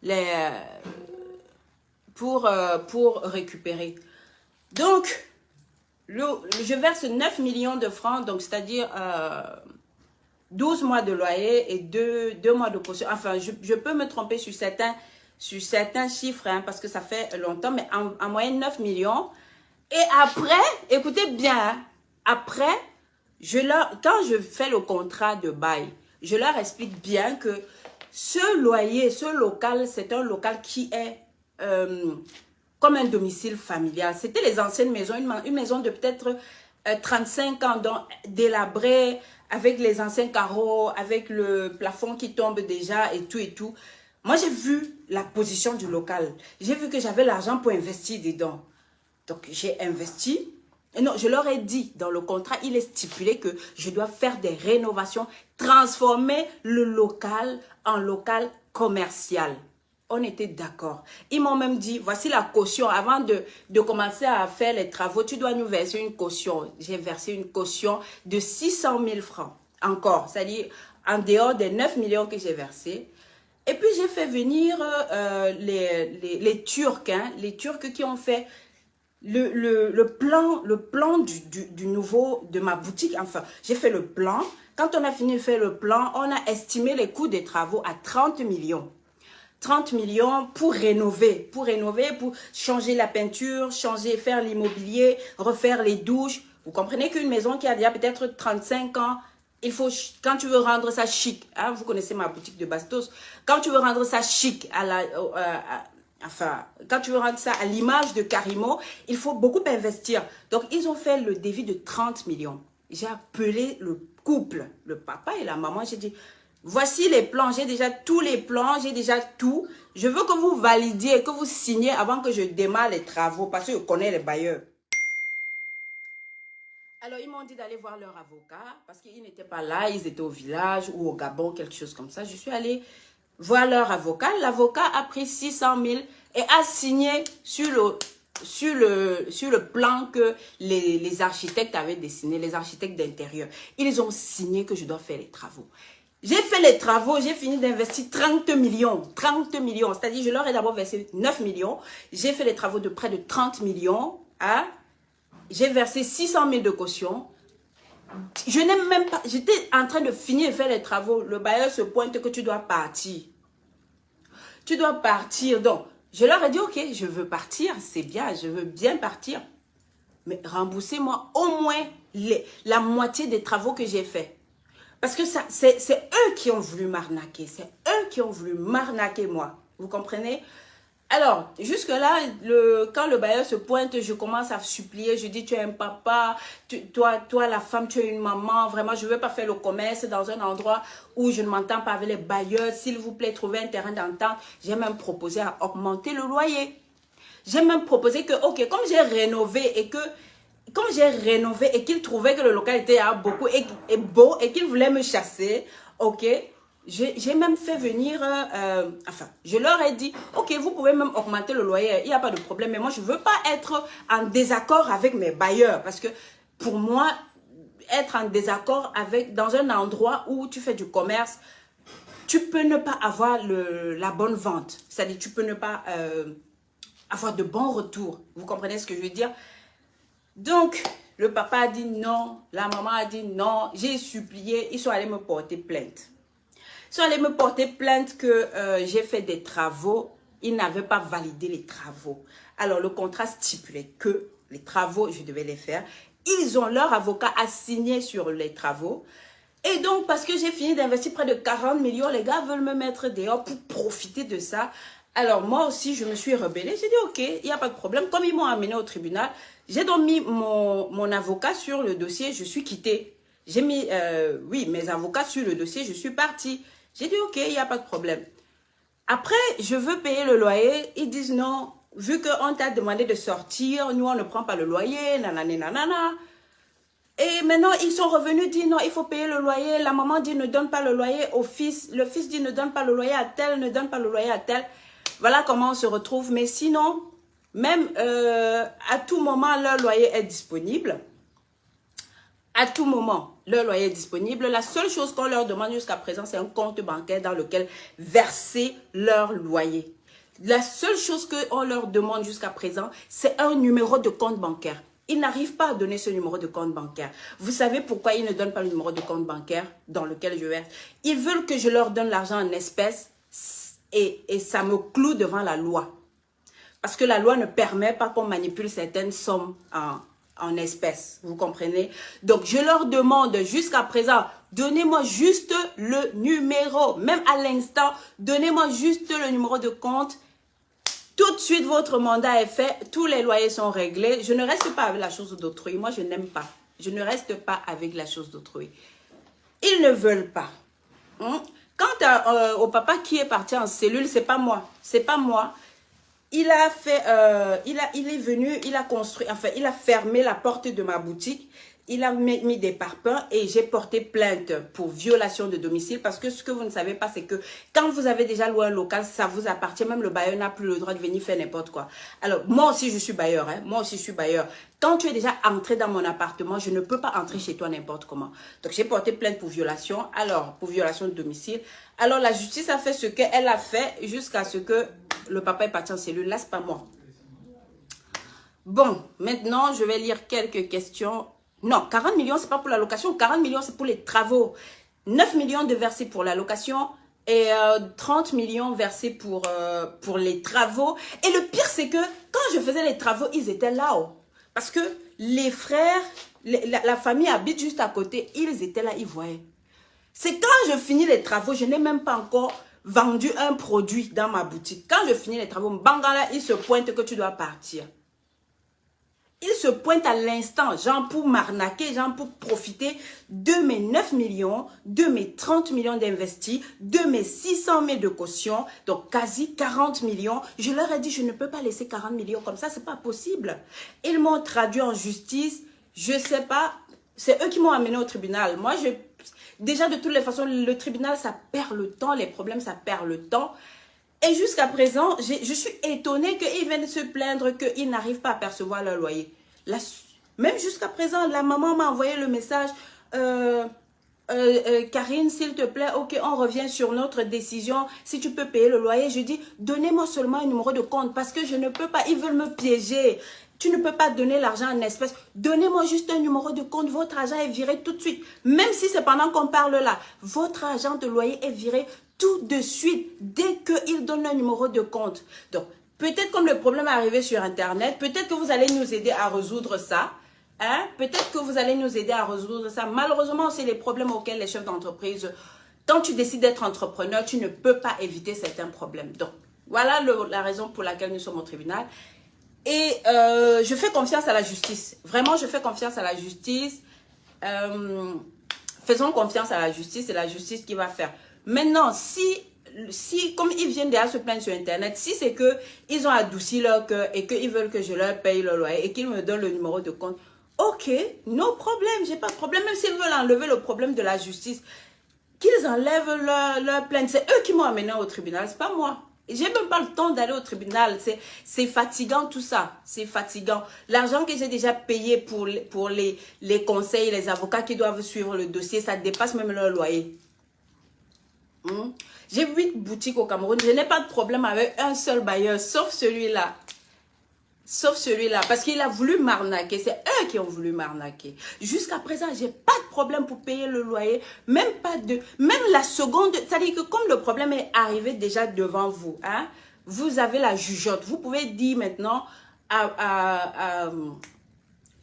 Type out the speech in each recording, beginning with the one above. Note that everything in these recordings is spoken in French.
les, pour récupérer. Donc, je verse 9 millions de francs, donc c'est-à-dire 12 mois de loyer et 2 mois de caution. Enfin, je peux me tromper sur certains chiffres, hein, parce que ça fait longtemps, mais en moyenne 9 millions. Et après, écoutez bien, hein, après, quand je fais le contrat de bail, je leur explique bien que ce loyer, ce local, c'est un local qui est comme un domicile familial. C'était les anciennes maisons, une maison de peut-être 35 ans, donc délabrée, avec les anciens carreaux, avec le plafond qui tombe déjà et tout et tout. Moi, j'ai vu la position du local. J'ai vu que j'avais l'argent pour investir dedans. Donc, j'ai investi. Et non, je leur ai dit, dans le contrat, il est stipulé que je dois faire des rénovations, transformer le local en local commercial. On était d'accord. Ils m'ont même dit, voici la caution. Avant de commencer à faire les travaux, tu dois nous verser une caution. J'ai versé une caution de 600 000 francs. Encore, c'est-à-dire en dehors des 9 millions que j'ai versés. Et puis, j'ai fait venir les Turcs, hein, les Turcs qui ont fait le plan du nouveau, de ma boutique. Enfin, j'ai fait le plan. Quand on a fini de faire le plan, on a estimé les coûts des travaux à 30 millions. 30 millions pour rénover, pour changer la peinture, faire l'immobilier, refaire les douches. Vous comprenez qu'une maison qui a déjà peut-être 35 ans, il faut, quand tu veux rendre ça chic, hein, vous connaissez ma boutique de Bastos, quand tu veux rendre ça chic, enfin, quand tu veux rendre ça à l'image de Karimo, il faut beaucoup investir. Donc, ils ont fait le devis de 30 millions. J'ai appelé le couple, le papa et la maman, j'ai dit, voici les plans, j'ai déjà tous les plans, j'ai déjà tout. Je veux que vous validiez, que vous signiez avant que je démarre les travaux, parce que je connais les bailleurs. Alors, ils m'ont dit d'aller voir leur avocat, parce qu'ils n'étaient pas là, ils étaient au village ou au Gabon, quelque chose comme ça. Je suis allée voir leur avocat. L'avocat a pris 600 000 et a signé sur le plan que les architectes avaient dessiné, les architectes d'intérieur. Ils ont signé que je dois faire les travaux. J'ai fait les travaux, j'ai fini d'investir 30 millions. 30 millions, c'est-à-dire je leur ai d'abord versé 9 millions. J'ai fait les travaux de près de 30 millions. Hein? J'ai versé 600 000 de caution. Je n'ai même pas, j'étais en train de finir de faire les travaux. Le bailleur se pointe que tu dois partir. Tu dois partir. Donc, je leur ai dit, ok, je veux partir, c'est bien, je veux bien partir. Mais remboursez-moi au moins la moitié des travaux que j'ai faits. Parce que c'est eux qui ont voulu m'arnaquer. C'est eux qui ont voulu m'arnaquer, moi. Vous comprenez? Alors, jusque-là, quand le bailleur se pointe, je commence à supplier. Je dis, tu es un papa, toi, la femme, tu es une maman. Vraiment, je ne veux pas faire le commerce dans un endroit où je ne m'entends pas avec les bailleurs. S'il vous plaît, trouvez un terrain d'entente. J'ai même proposé à augmenter le loyer. J'ai même proposé que, ok, comme j'ai rénové et qu'il trouvait que le local était beaucoup et beau et qu'il voulait me chasser, ok, j'ai même fait venir, enfin, je leur ai dit, ok, vous pouvez même augmenter le loyer, il n'y a pas de problème, mais moi, je ne veux pas être en désaccord avec mes bailleurs, parce que pour moi, être en désaccord dans un endroit où tu fais du commerce, tu peux ne pas avoir la bonne vente, c'est-à-dire tu peux ne pas avoir de bons retours, vous comprenez ce que je veux dire? Donc, le papa a dit non, la maman a dit non, j'ai supplié, ils sont allés me porter plainte. Ils sont allés me porter plainte que j'ai fait des travaux, ils n'avaient pas validé les travaux. Alors, le contrat stipulait que les travaux, je devais les faire. Leur avocat a signé sur les travaux. Et donc, parce que j'ai fini d'investir près de 40 millions, les gars veulent me mettre dehors pour profiter de ça. Alors, moi aussi, je me suis rebellée. J'ai dit, ok, il n'y a pas de problème. Comme ils m'ont amené au tribunal, j'ai donc mis mon avocat sur le dossier, je suis quittée. J'ai mis, oui, mes avocats sur le dossier, je suis partie. J'ai dit, ok, il n'y a pas de problème. Après, je veux payer le loyer. Ils disent non, vu qu'on t'a demandé de sortir, nous, on ne prend pas le loyer, nanana, nanana. Et maintenant, ils sont revenus dire non, il faut payer le loyer. La maman dit ne donne pas le loyer au fils. Le fils dit ne donne pas le loyer à tel, ne donne pas le loyer à tel. Voilà comment on se retrouve. Mais sinon, même à tout moment, leur loyer est disponible. À tout moment, leur loyer est disponible. La seule chose qu'on leur demande jusqu'à présent, c'est un compte bancaire dans lequel verser leur loyer. La seule chose qu'on leur demande jusqu'à présent, c'est un numéro de compte bancaire. Ils n'arrivent pas à donner ce numéro de compte bancaire. Vous savez pourquoi ils ne donnent pas le numéro de compte bancaire dans lequel je verse? Ils veulent que je leur donne l'argent en espèces et ça me cloue devant la loi. Parce que la loi ne permet pas qu'on manipule certaines sommes en espèces. Vous comprenez? Donc, je leur demande jusqu'à présent, donnez-moi juste le numéro. Même à l'instant, donnez-moi juste le numéro de compte. Tout de suite, votre mandat est fait. Tous les loyers sont réglés. Je ne reste pas avec la chose d'autrui. Moi, je n'aime pas. Je ne reste pas avec la chose d'autrui. Ils ne veulent pas. Quant au papa qui est parti en cellule, c'est pas moi. C'est pas moi. Il a fait, il est venu, il a construit, enfin, il a fermé la porte de ma boutique. Il a mis des parpaings et j'ai porté plainte pour violation de domicile parce que ce que vous ne savez pas, c'est que quand vous avez déjà loué un local, ça vous appartient. Même le bailleur n'a plus le droit de venir faire n'importe quoi. Alors, moi aussi, je suis bailleur. Hein, moi aussi, je suis bailleur. Quand tu es déjà entré dans mon appartement, je ne peux pas entrer chez toi n'importe comment. Donc, j'ai porté plainte pour violation. Alors, pour violation de domicile. Alors, la justice a fait ce qu'elle a fait jusqu'à ce que le papa est parti en cellule. Là, c'est pas moi. Bon, maintenant, je vais lire quelques questions. Non, 40 millions, ce n'est pas pour la location. 40 millions, c'est pour les travaux. 9 millions de versés pour la location et 30 millions versés pour les travaux. Et le pire, c'est que quand je faisais les travaux, ils étaient là-haut. Parce que les frères, la famille habite juste à côté. Ils étaient là, ils voyaient. C'est quand je finis les travaux, je n'ai même pas encore vendu un produit dans ma boutique. Quand je finis les travaux, Bangala, il se pointe que tu dois partir. Il se pointe à l'instant, genre pour m'arnaquer, genre pour profiter de mes 9 millions, de mes 30 millions d'investis, de mes 600 000 de caution, donc quasi 40 millions. Je leur ai dit, je ne peux pas laisser 40 millions comme ça, c'est pas possible. Ils m'ont traduit en justice, je sais pas, c'est eux qui m'ont amené au tribunal. Moi, déjà de toutes les façons, le tribunal, ça perd le temps, les problèmes, ça perd le temps. Et jusqu'à présent, je suis étonnée qu'ils viennent se plaindre qu'ils n'arrivent pas à percevoir leur loyer. Même jusqu'à présent, la maman m'a envoyé le message, Karine, s'il te plaît, ok, on revient sur notre décision, si tu peux payer le loyer. Je dis, donnez-moi seulement un numéro de compte parce que je ne peux pas, ils veulent me piéger. Tu ne peux pas donner l'argent en espèces. Donnez-moi juste un numéro de compte. Votre argent est viré tout de suite. Même si c'est pendant qu'on parle là. Votre argent de loyer est viré tout de suite. Dès qu'il donne un numéro de compte. Donc, peut-être comme le problème est arrivé sur Internet, peut-être que vous allez nous aider à résoudre ça. Hein? Peut-être que vous allez nous aider à résoudre ça. Malheureusement, c'est les problèmes auxquels les chefs d'entreprise, quand tu décides d'être entrepreneur, tu ne peux pas éviter certains problèmes. Donc, voilà la raison pour laquelle nous sommes au tribunal. Et je fais confiance à la justice. Vraiment, je fais confiance à la justice. Faisons confiance à la justice. C'est la justice qui va faire. Maintenant, si comme ils viennent déjà se plaindre sur Internet, si c'est qu'ils ont adouci leur cœur et qu'ils veulent que je leur paye le loyer et qu'ils me donnent le numéro de compte, ok, no problème, j'ai pas de problème. Même s'ils veulent enlever le problème de la justice, qu'ils enlèvent leur plainte. C'est eux qui m'ont amené au tribunal, c'est pas moi. J'ai même pas le temps d'aller au tribunal. C'est fatigant tout ça. C'est fatigant. L'argent que j'ai déjà payé pour les conseils, les avocats qui doivent suivre le dossier, ça dépasse même leur loyer. J'ai 8 boutiques au Cameroun. Je n'ai pas de problème avec un seul bailleur, sauf celui-là. Sauf celui-là, parce qu'il a voulu m'arnaquer. C'est eux qui ont voulu m'arnaquer. Jusqu'à présent, j'ai pas de problème pour payer le loyer. Même la seconde. C'est-à-dire que comme le problème est arrivé déjà devant vous, hein, vous avez la jugeote. Vous pouvez dire maintenant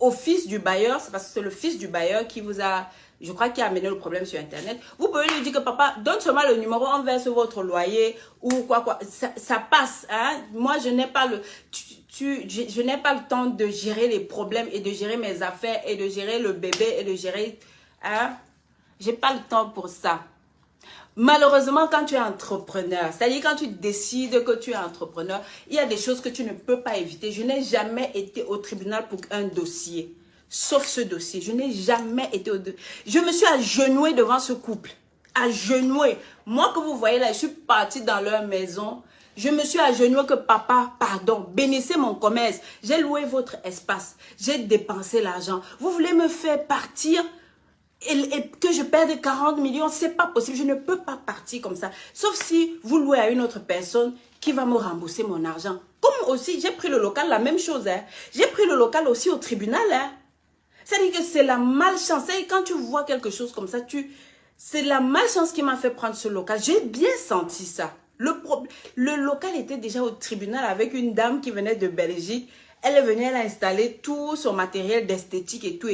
au fils du bailleur, c'est parce que c'est le fils du bailleur qui vous a, je crois, qui a amené le problème sur Internet. Vous pouvez lui dire que papa, donne seulement le numéro, on verse votre loyer ou quoi. Ça passe. Hein. Moi, je n'ai pas je n'ai pas le temps de gérer les problèmes et de gérer mes affaires et de gérer le bébé et de gérer... Hein? J'ai pas le temps pour ça. Malheureusement, quand tu es entrepreneur, c'est-à-dire quand tu décides que tu es entrepreneur, il y a des choses que tu ne peux pas éviter. Je n'ai jamais été au tribunal pour un dossier. Sauf ce dossier. Je n'ai jamais été au... Je me suis agenouillée devant ce couple. Agenouillée. Moi que vous voyez là, je suis partie dans leur maison... Je me suis agenouillée que papa, pardon, bénissez mon commerce. J'ai loué votre espace. J'ai dépensé l'argent. Vous voulez me faire partir? et que je perde 40 millions, c'est pas possible. Je ne peux pas partir comme ça. Sauf si vous louez à une autre personne qui va me rembourser mon argent. Comme aussi, j'ai pris le local, la même chose. Hein. J'ai pris le local aussi au tribunal. Hein. C'est-à-dire que c'est la malchance. Et quand tu vois quelque chose comme ça, c'est la malchance qui m'a fait prendre ce local. J'ai bien senti ça. Le local était déjà au tribunal avec une dame qui venait de Belgique. Elle est venue, elle a installé tout son matériel d'esthétique et tout.